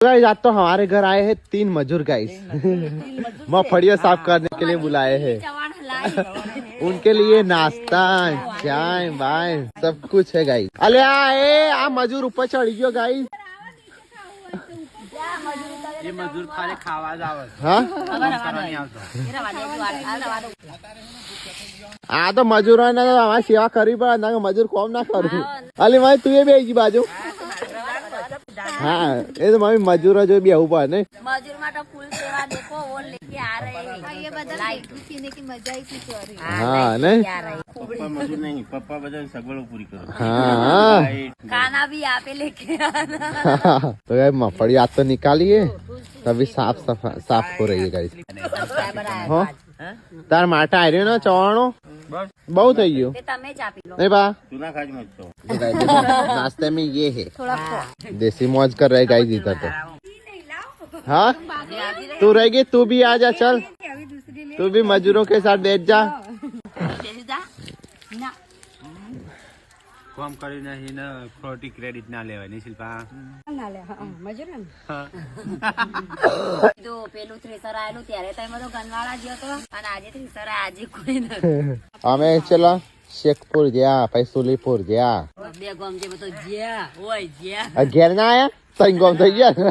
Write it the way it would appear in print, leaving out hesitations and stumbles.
Guys आज तो हमारे घर आए हैं 3 मजदूर गाइस मफड़िया साफ करने के लिए बुलाए हैं। उनके लिए नाश्ता चाय बाय सब कुछ है गाइस। अले आए आ मजदूर ऊपर चढ़ गयो गाइस। ये मजदूर खाली खावा जावे हाँ आ तो मजूर ने हमारी सेवा करवी पड़े मजूर कौन ना करू। अली भाई तू ये भी बाजू हाँ ये तो मम्मी मजूर जो भी ऊपर नहीं मजूर માટે ફૂલ સેવા દેખો वो लेके आ रहे हैं ये बदल लाइट पीने की मजा ही कुछ और है। हाँ नहीं पप्पा मजदूर नहीं पप्पा बदल सगवड़ पूरी करो। हाँ खाना भी यहाँ पे लेके आना। तो यार मफड़ी आज तो निकालिए तभी साफ हो रही है गाइस। हाँ तार माटा आ रही ना चवाणो बहुत है यो તમે ચા પી લો नहीं बा तू ना खाज मत तो नाश्ते में ये है थोड़ा देसी मौज कर रहे गाइस इधर तो। हाँ तू रहेगी तू भी आ जा चल तू भी मजदूरों के साथ बैठ जा। काम કરી નહીં ને ખોટી ક્રેડિટ ના લેવાય નહીં શિલ્પા ના લે હા મજૂર ને તો પેલું થ્રેસર આયેલું ત્યારે તો એમાં તો ગનવાળા જ હતો અને આજે થ્રેસર આજે કોઈ નથી। અમે ચલો શેખપુર ગયા પછી સુલીપુર ગયા બે ગામ જે બધો જ્યા ઓય જ્યા ઘેર ના આયા તઈ ગામ થઈ ગયા।